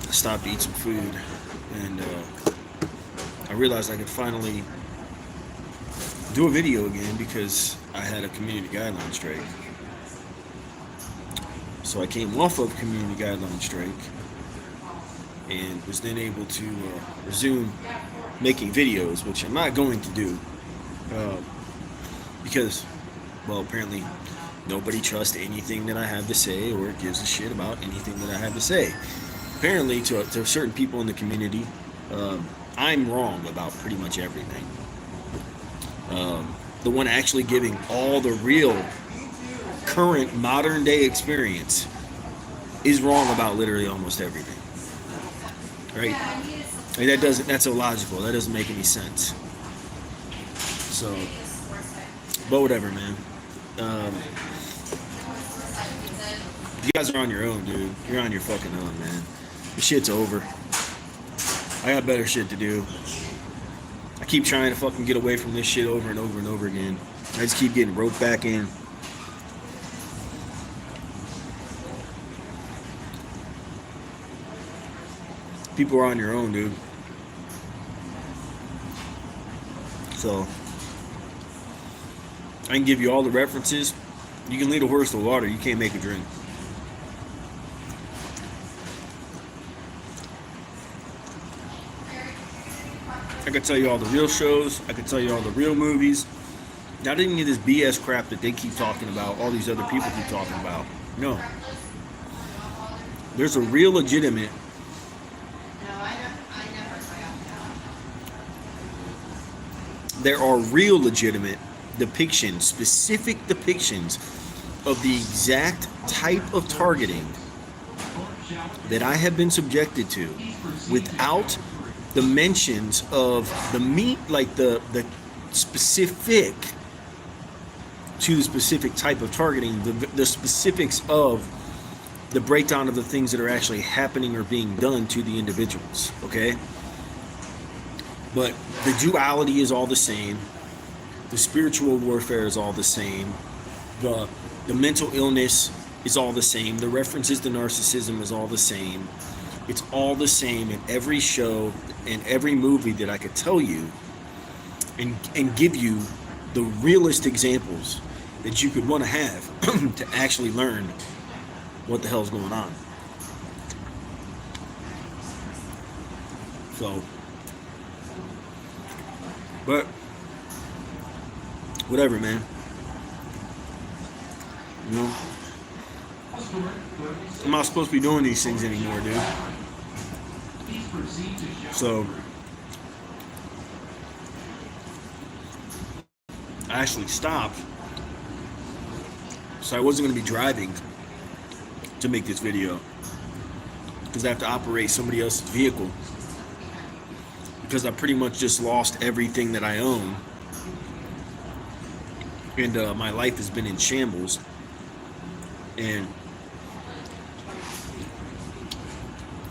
I stopped to eat some food, and I realized I could finally do a video again because I had a community guideline strike. So I came off of community guideline strike and was then able to resume making videos, which I'm not going to do uh, because, well, apparently nobody trusts anything that I have to say or gives a shit about anything that I have to say. Apparently, to certain people in the community, I'm wrong about pretty much everything. The one actually giving all the real, current, modern day experience is wrong about literally almost everything. Right? Like that's illogical. That doesn't make any sense. So, but whatever, man. Um, you guys are on your own, dude. You're on your fucking own, man. The shit's over. I got better shit to do. I keep trying to fucking get away from this shit over and over and over again. I just keep getting roped back in. People are on your own, dude. So, I can give you all the references. You can lead a horse to water. You can't make a drink. I could tell you all the real shows. I could tell you all the real movies. Not any of this BS crap that they keep talking about, all these other people keep talking about. No. There's a real legitimate there are real legitimate depictions, specific depictions of the exact type of targeting that I have been subjected to without the mentions of the meat, like the specific to the specific type of targeting, the specifics of the breakdown of the things that are actually happening or being done to the individuals, okay? But the duality is all the same. The spiritual warfare is all the same. The mental illness is all the same. The references to narcissism is all the same. It's all the same in every show and every movie that I could tell you and give you the realest examples that you could want to have to actually learn what the hell's going on. So, but whatever, man. You know, I'm not supposed to be doing these things anymore, dude. So, I actually stopped. So I wasn't going to be driving to make this video because I have to operate somebody else's vehicle because I pretty much just lost everything that I own, and my life has been in shambles. And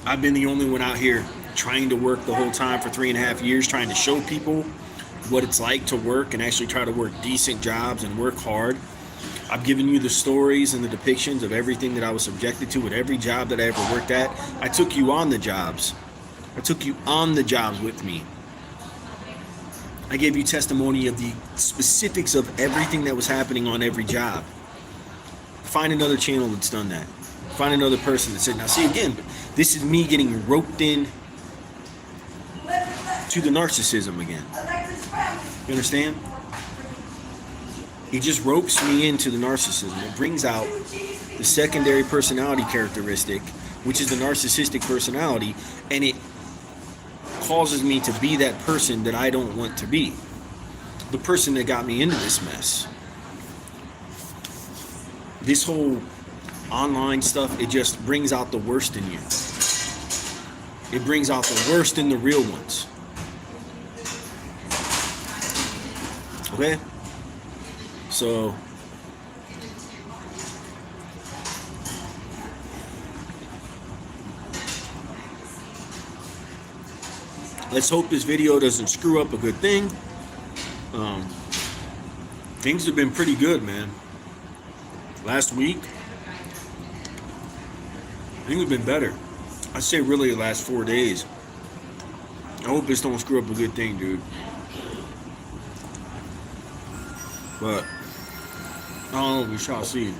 I've been the only one out here trying to work the whole time for 3.5 years, trying to show people what it's like to work and actually try to work decent jobs and work hard. I've given you the stories and the depictions of everything that I was subjected to at every job that I ever worked at. I took you on the jobs. I took you on the jobs with me. I gave you testimony of the specifics of everything that was happening on every job. Find another channel that's done that. Find another person that said, now see again, this is me getting roped in to the narcissism again. You understand? It just ropes me into the narcissism. It brings out the secondary personality characteristic, which is the narcissistic personality, and it causes me to be that person that I don't want to be. The person that got me into this mess. This whole online stuff, it just brings out the worst in you. It brings out the worst in the real ones. Okay? So, let's hope this video doesn't screw up a good thing. Things have been pretty good, man. Last week, I think we've been better. I say really the last 4 days. I hope this don't screw up a good thing, dude. But I don't know, we shall see.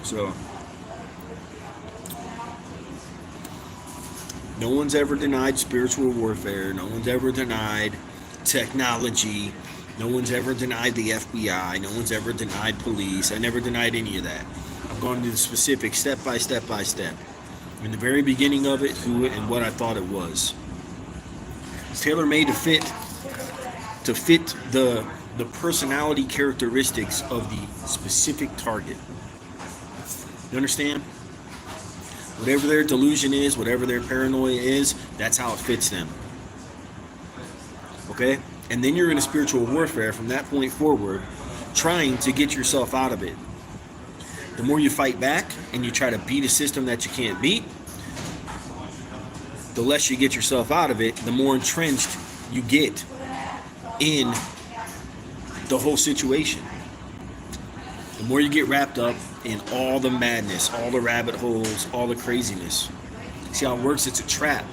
So no one's ever denied spiritual warfare. No one's ever denied technology. No one's ever denied the FBI. No one's ever denied police. I never denied any of that. I've gone into the specific step by step by step. In the very beginning of it, who and what I thought it was. It's tailor made to fit the personality characteristics of the specific target. You understand? Whatever their delusion is, whatever their paranoia is, that's how it fits them. Okay? And then you're in a spiritual warfare from that point forward, trying to get yourself out of it. The more you fight back and you try to beat a system that you can't beat, the less you get yourself out of it, the more entrenched you get in the whole situation. The more you get wrapped up in all the madness, all the rabbit holes, all the craziness. See how it works? It's a trap.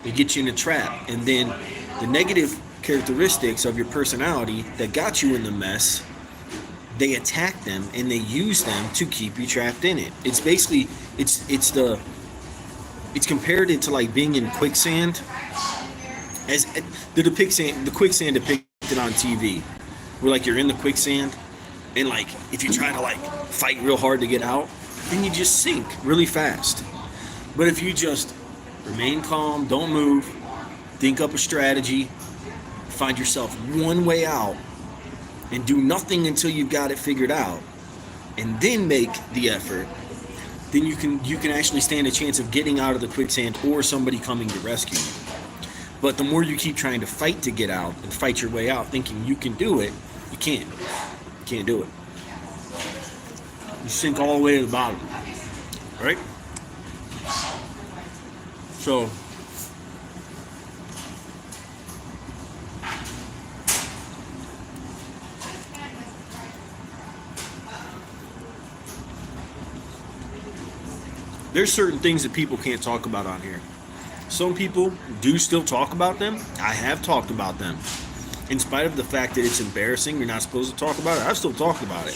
It gets you in a trap. And then the negative characteristics of your personality that got you in the mess, they attack them and they use them to keep you trapped in it. It's basically, it's compared it to like being in quicksand. As the quicksand depicted on TV, where like you're in the quicksand, and like if you try to like fight real hard to get out, then you just sink really fast. But if you just remain calm, don't move, think up a strategy, find yourself one way out, and do nothing until you've got it figured out, and then make the effort, then you can actually stand a chance of getting out of the quicksand or somebody coming to rescue you. But the more you keep trying to fight to get out and fight your way out, thinking you can do it, you can't. You can't do it. You sink all the way to the bottom, right? So there's certain things that people can't talk about on here. Some people do still talk about them. I have talked about them. In spite of the fact that it's embarrassing, you're not supposed to talk about it, I've still talked about it.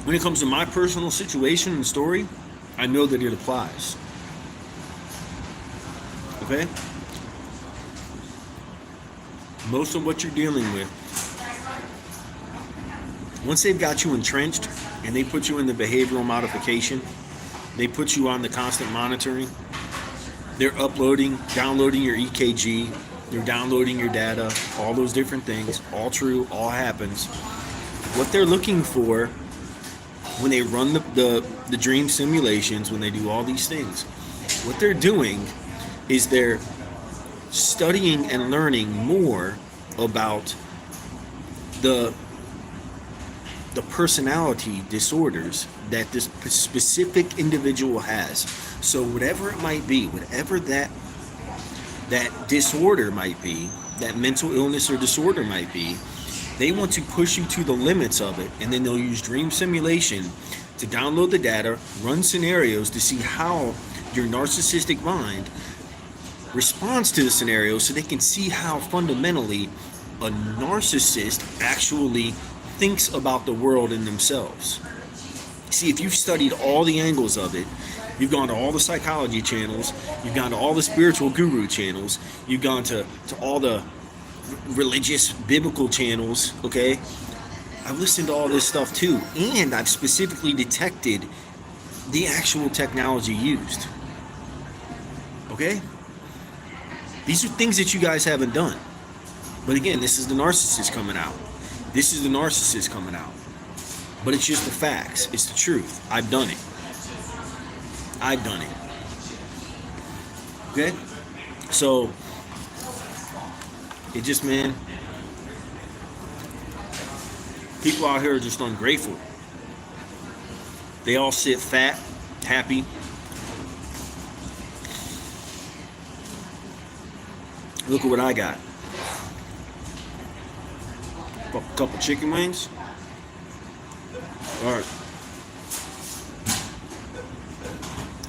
When it comes to my personal situation and story, I know that it applies. Okay? Most of what you're dealing with, once they've got you entrenched and they put you in the behavioral modification, they put you on the constant monitoring. They're uploading, downloading your EKG. They're downloading your data. All those different things. All true. All happens. What they're looking for when they run the dream simulations, when they do all these things, what they're doing is they're studying and learning more about the personality disorders that this specific individual has. So whatever it might be, whatever that disorder might be, that mental illness or disorder might be, they want to push you to the limits of it, and then they'll use dream simulation to download the data, run scenarios to see how your narcissistic mind responds to the scenario, so they can see how fundamentally a narcissist actually thinks about the world and themselves. See, if you've studied all the angles of it, you've gone to all the psychology channels, you've gone to all the spiritual guru channels, you've gone to all the religious biblical channels, okay? I've listened to all this stuff too, and I've specifically detected the actual technology used. Okay? These are things that you guys haven't done. But again, this is the narcissist coming out. This is the narcissist coming out. But it's just the facts. It's the truth. I've done it. I've done it. Okay? So, it just, man, people out here are just ungrateful. They all sit fat, happy. Look at what I got. A couple chicken wings, All right.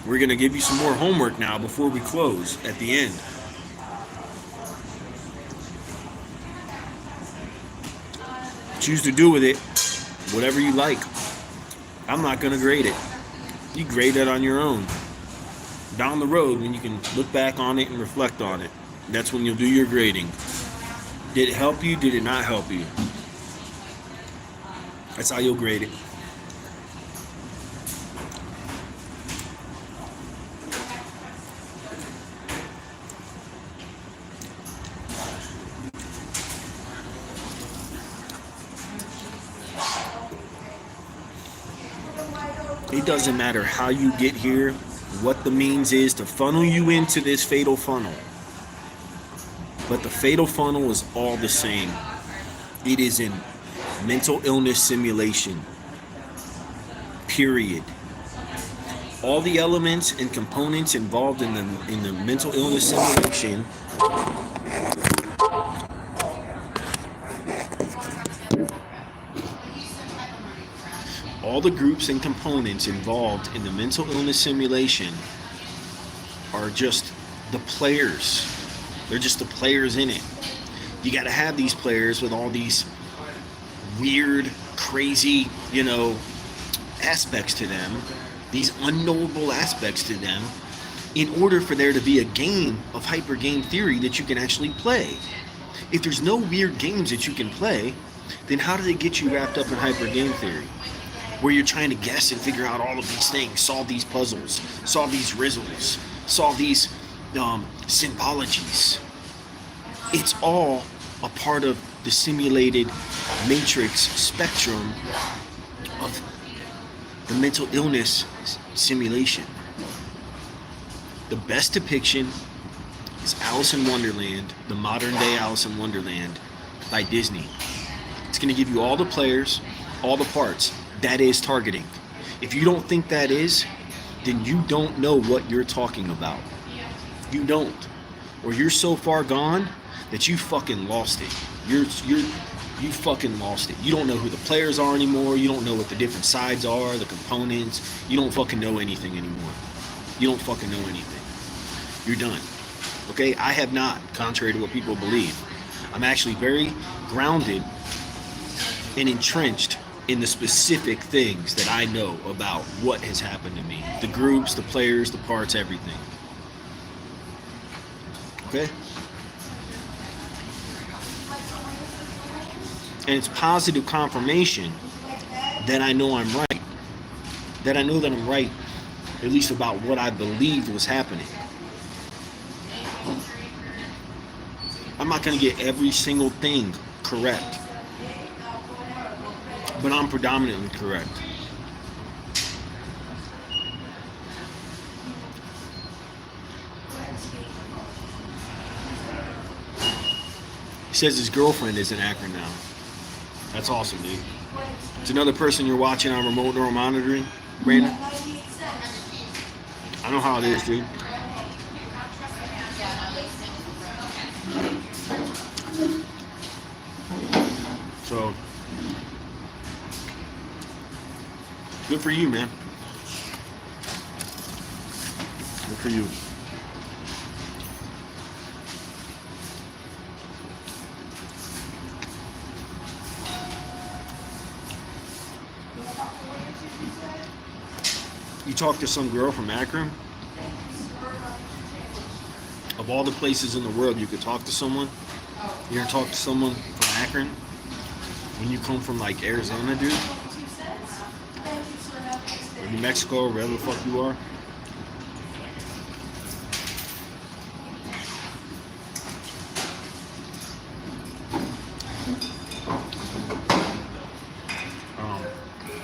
We're going to give you some more homework now before we close at the end. Choose to do with it whatever you like. I'm not going to grade it. You grade it on your own. Down the road, when you can look back on it and reflect on it, that's when you'll do your grading. Did it help you? Did it not help you? That's how you'll grade it. It doesn't matter how you get here, what the means is to funnel you into this fatal funnel. But the fatal funnel is all the same. It is in mental illness simulation. Period. All the elements and components involved in the mental illness simulation all the groups and components involved in the mental illness simulation are just the players. They're just the players in it. You got to have these players with all these weird, crazy, aspects to them, these unknowable aspects to them, in order for there to be a game of hyper game theory that you can actually play. If there's no weird games that you can play, then how do they get you wrapped up in hyper game theory? Where you're trying to guess and figure out all of these things, solve these puzzles, solve these riddles, solve these symbologies. It's all a part of the simulated matrix spectrum of the mental illness simulation. The best depiction is Alice in Wonderland, the modern day Alice in Wonderland by Disney. It's going to give you all the players, all the parts. That is targeting. If you don't think that is, then you don't know what you're talking about. You don't. Or you're so far gone that you fucking lost it. You fucking lost it. You don't know who the players are anymore. You don't know what the different sides are, the components. You don't fucking know anything anymore. You don't fucking know anything. You're done. Okay? I have not, contrary to what people believe. I'm actually very grounded and entrenched in the specific things that I know about what has happened to me. The groups, the players, the parts, everything. Okay? And it's positive confirmation that I know I'm right. That I know that I'm right, at least about what I believed was happening. I'm not going to get every single thing correct, but I'm predominantly correct. He says his girlfriend is in Akron now. That's awesome, dude. It's another person you're watching on remote neural monitoring, Brandon. I know how it is, dude. So, good for you, man. Good for you. You talk to some girl from Akron. Of all the places in the world you could talk to someone, you're gonna talk to someone from Akron. When you come from like Arizona, dude, or New Mexico, or wherever the fuck you are.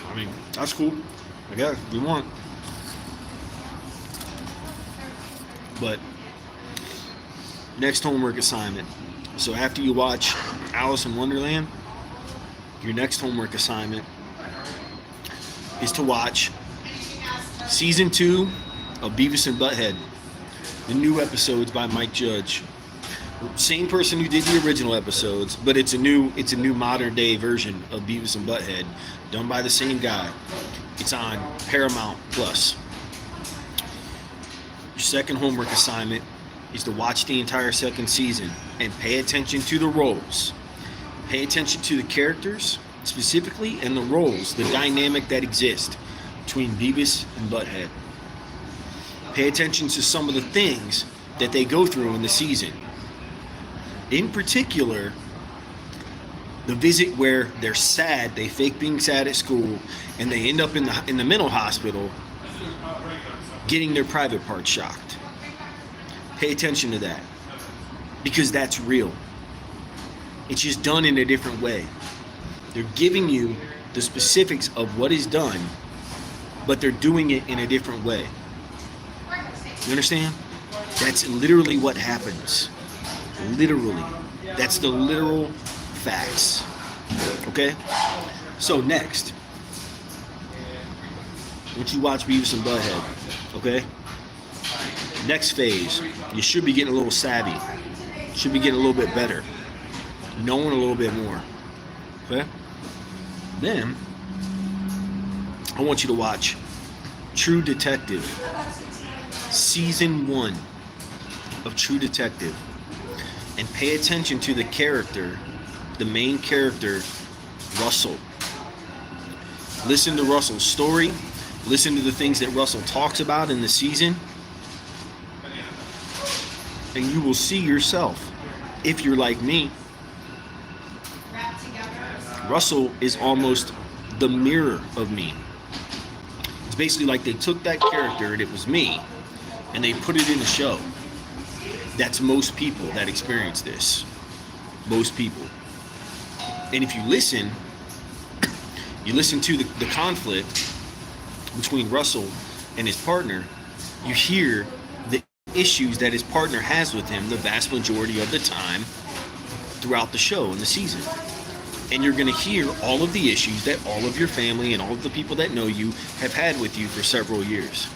I mean, that's cool. I guess if you want. But next homework assignment. So after you watch Alice in Wonderland, your next homework assignment is to watch season 2 of Beavis and Butthead, the new episodes by Mike Judge. Same person who did the original episodes, but it's a new modern day version of Beavis and Butthead, done by the same guy. It's on Paramount Plus. Your second homework assignment is to watch the entire second season and pay attention to the roles. Pay attention to the characters specifically and the roles, the dynamic that exists between Beavis and Butthead. Pay attention to some of the things that they go through in the season. In particular, the visit where they're sad, they fake being sad at school, and they end up in the mental hospital getting their private part shocked. Pay attention to that, because that's real. It's just done in a different way. They're giving you the specifics of what is done, but they're doing it in a different way. You understand? That's literally what happens. Literally. That's the literal facts. Okay? So next, once you watch Beavis and Butthead, okay? Next phase, you should be getting a little savvy. Should be getting a little bit better. Knowing a little bit more. Okay? Then, I want you to watch True Detective. Season 1 of True Detective. And pay attention to the character, the main character, Russell. Listen to Russell's story. Listen to the things that Russell talks about in the season. And you will see yourself, if you're like me. Russell is almost the mirror of me. It's basically like they took that character, and it was me, and they put it in the show. That's most people that experience this. Most people. And if you listen to the conflict between Russell and his partner, you hear the issues that his partner has with him the vast majority of the time throughout the show and the season. And you're going to hear all of the issues that all of your family and all of the people that know you have had with you for several years.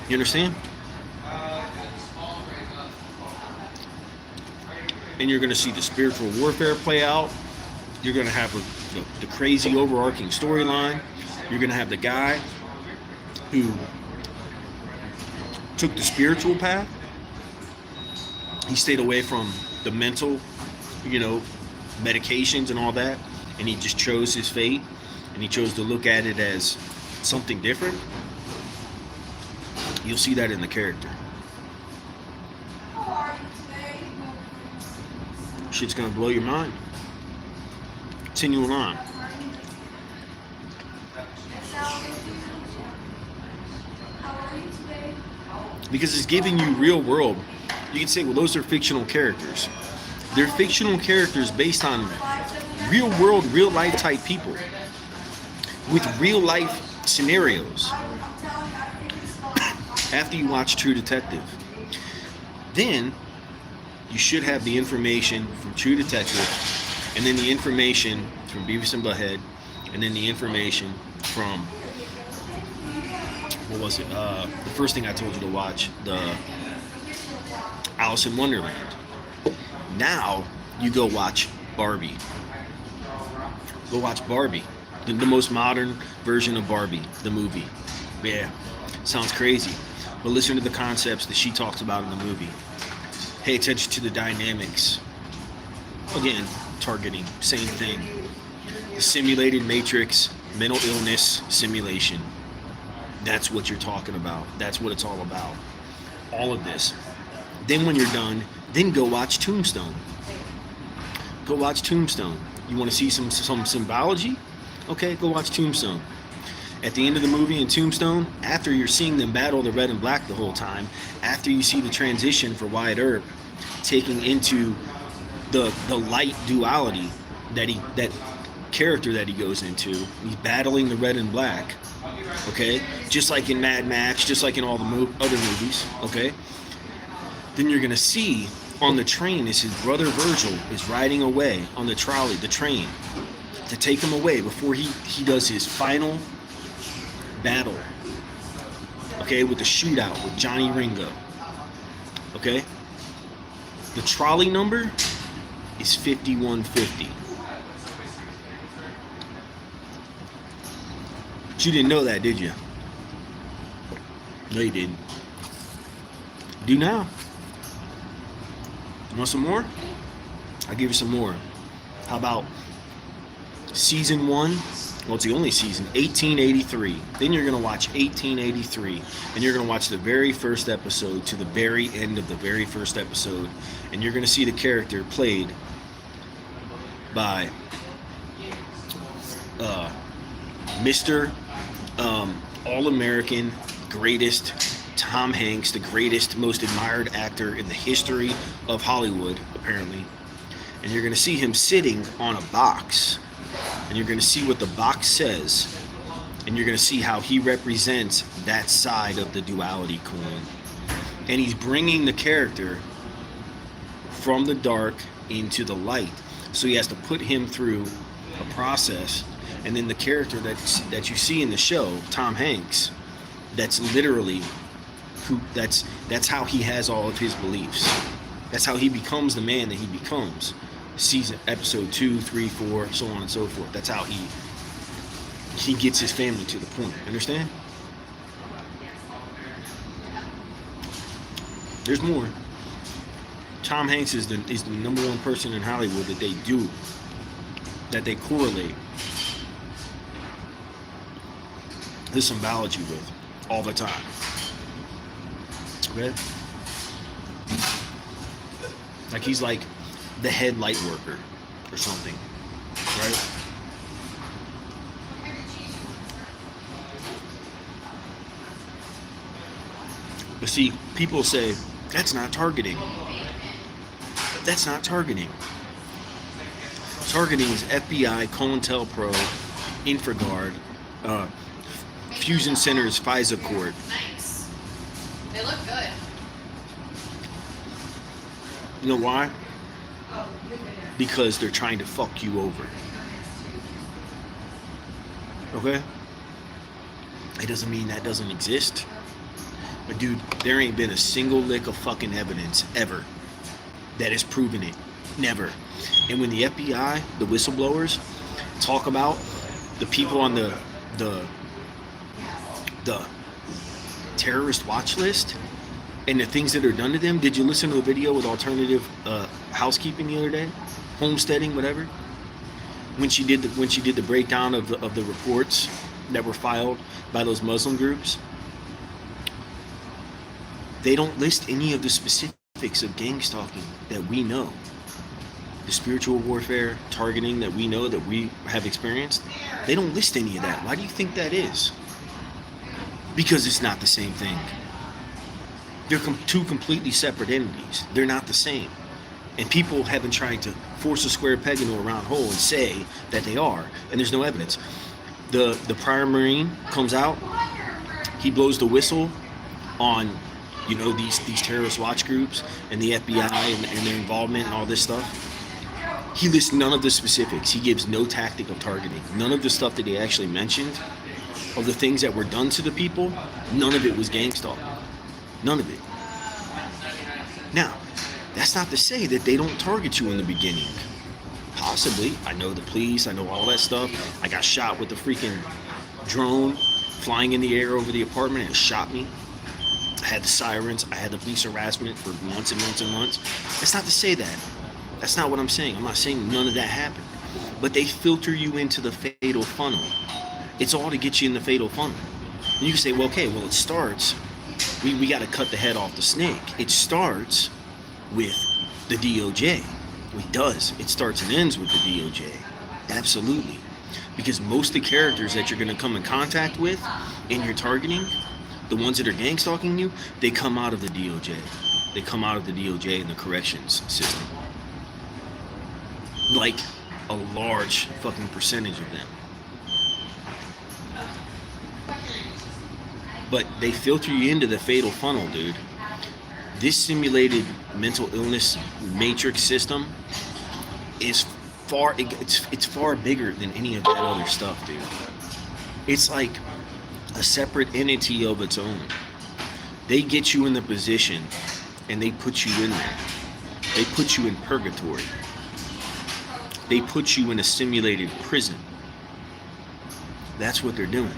You understand? And you're going to see the spiritual warfare play out. You're going to have the crazy overarching storyline. You're going to have the guy who took the spiritual path. He stayed away from the mental, medications and all that. And he just chose his fate. And he chose to look at it as something different. You'll see that in the character. Shit's gonna blow your mind. Continuing on. Because it's giving you real world. You can say, well, those are fictional characters. They're fictional characters based on real world, real life type people with real life scenarios. After you watch True Detective, then you should have the information from True Detective, and then the information from Beavis and Butthead, and then the information from, the first thing I told you to watch, the Alice in Wonderland. Now, you go watch Barbie. Go watch Barbie, the most modern version of Barbie, the movie. Yeah, sounds crazy, but listen to the concepts that she talks about in the movie. Pay attention to the dynamics. Again, targeting, same thing. The simulated matrix, mental illness simulation. That's what you're talking about. That's what it's all about. All of this. Then when you're done, then go watch Tombstone. Go watch Tombstone. You want to see some symbology? Okay, go watch Tombstone. At the end of the movie in Tombstone, after you're seeing them battle the Red and Black the whole time, after you see the transition for Wyatt Earp taking into the light duality that character that he goes into, he's battling the Red and Black, okay? Just like in Mad Max, just like in all the other movies, okay? Then you're gonna see on the train is his brother Virgil is riding away on the trolley, the train, to take him away before he does his final battle, okay, with the shootout with Johnny Ringo, okay? The trolley number is 5150. But you didn't know that, did you? No, you didn't. Do now. You want some more? I'll give you some more. How about season 1? Well, it's the only season, 1883. Then you're going to watch 1883, and you're going to watch the very first episode to the very end of the very first episode, and you're going to see the character played by Mr. All-American, greatest Tom Hanks, the greatest, most admired actor in the history of Hollywood, apparently. And you're going to see him sitting on a box, and you're going to see what the box says, and you're going to see how he represents that side of the duality coin. And he's bringing the character from the dark into the light. So he has to put him through a process, and then the character that you see in the show, Tom Hanks, that's literally that's how he has all of his beliefs. That's how he becomes the man that he becomes. Episode 2, 3, 4, so on and so forth. That's how he gets his family to the point. Understand? There's more. Tom Hanks is the number one person in Hollywood that they correlate this symbology with all the time. Okay? Like he's like the head light worker or something, right? But see, people say, that's not targeting. That's not targeting. Targeting is FBI, COINTELPRO, InfraGard, Fusion Center's FISA court. Nice. They look good. You know why? Because they're trying to fuck you over. Okay? It doesn't mean that doesn't exist. But dude, there ain't been a single lick of fucking evidence ever that has proven it. Never. And when the FBI, the whistleblowers, talk about the people on the terrorist watch list and the things that are done to them, did you listen to the video with alternative housekeeping the other day? Homesteading, whatever. When she did the breakdown of the reports that were filed by those Muslim groups, they don't list any of the specifics of gang stalking that we know. The spiritual warfare, targeting that we know, that we have experienced, they don't list any of that. Why do you think that is? Because it's not the same thing. They're two completely separate entities. They're not the same. And people have been trying to force a square peg into a round hole and say that they are, and there's no evidence. The prior Marine comes out, he blows the whistle on, you know, these terrorist watch groups and the FBI and their involvement and all this stuff. He lists none of the specifics. He gives no tactic of targeting. None of the stuff that he actually mentioned, of the things that were done to the people, none of it was gang stalking. None of it. Now, that's not to say that they don't target you in the beginning. Possibly. I know the police, I know all that stuff. I got shot with a freaking drone flying in the air over the apartment and it shot me. I had the sirens, I had the police harassment for months and months and months. That's not to say that. That's not what I'm saying. I'm not saying none of that happened. But they filter you into the fatal funnel. It's all to get you in the fatal funnel. And you can say, well, okay, well, it starts, we got to cut the head off the snake. It starts with the DOJ. It does. It starts and ends with the DOJ. Absolutely. Because most of the characters that you're going to come in contact with in your targeting, the ones that are gang stalking you, they come out of the DOJ. They come out of the DOJ and the corrections system. Like a large fucking percentage of them. But they filter you into the fatal funnel, dude. This simulated mental illness matrix system is it's far bigger than any of that other stuff, dude. It's like a separate entity of its own. They get you in the position and they put you in there. They put you in purgatory. They put you in a simulated prison. That's what they're doing.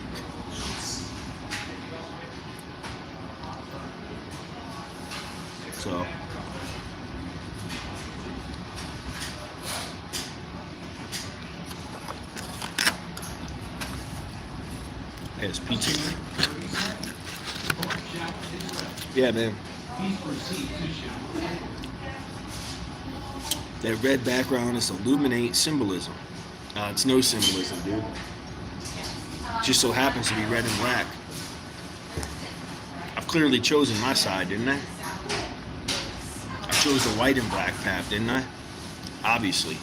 So, it's pizza. Yeah, man. That red background is illuminate symbolism. It's no symbolism, dude. Just so happens to be red and black. I've clearly chosen my side, didn't I? I chose the white and black path, didn't I? Obviously.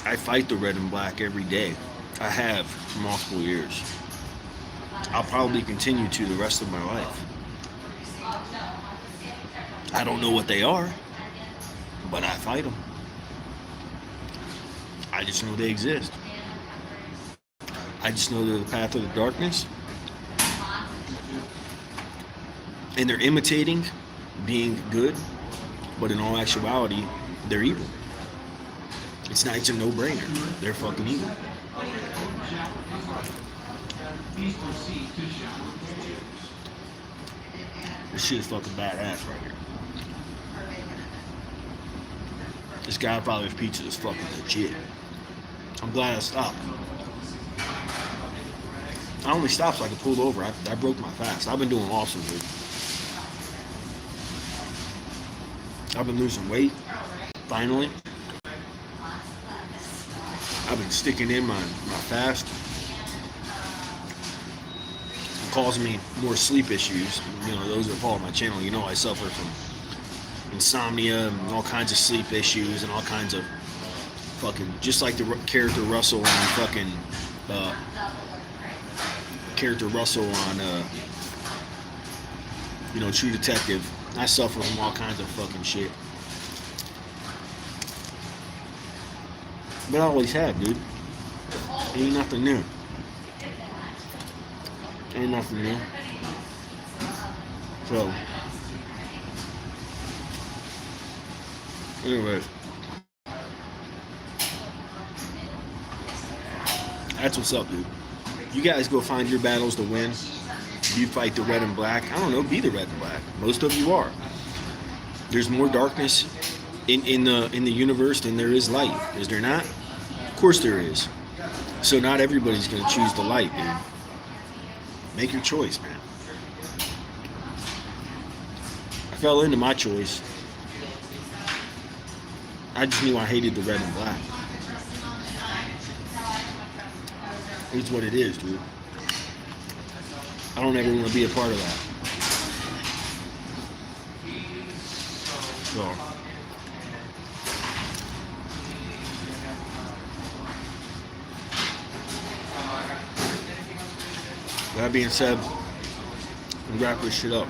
I fight the red and black every day. I have for multiple years. I'll probably continue to the rest of my life. I don't know what they are, but I fight them. I just know they exist. I just know they're the path of the darkness. And they're imitating being good, but in all actuality, they're evil. It's a no-brainer. They're fucking evil. This shit is fucking badass right here. This guy probably pizza is fucking legit. I'm glad I stopped. I only stopped so I could pull over. I broke my fast. I've been doing awesome, dude. I've been losing weight, finally. I've been sticking in my fast. It causing me more sleep issues. You know, those that follow my channel, you know I suffer from insomnia and all kinds of sleep issues and all kinds of fucking, just like the character Russell on fucking, True Detective. I suffer from all kinds of fucking shit. But I always have, dude. Ain't nothing new. Ain't nothing new. So, anyways, that's what's up, dude. You guys go find your battles to win. You fight the red and black. I don't know, be the red and black. Most of you are. There's more darkness in the universe than there is light. Is there not? Of course there is. So not everybody's gonna choose the light, dude. Make your choice, man. I fell into my choice. I just knew I hated the red and black. It's what it is, dude. I don't ever want to be a part of that. So, that being said, we'll wrap this shit up.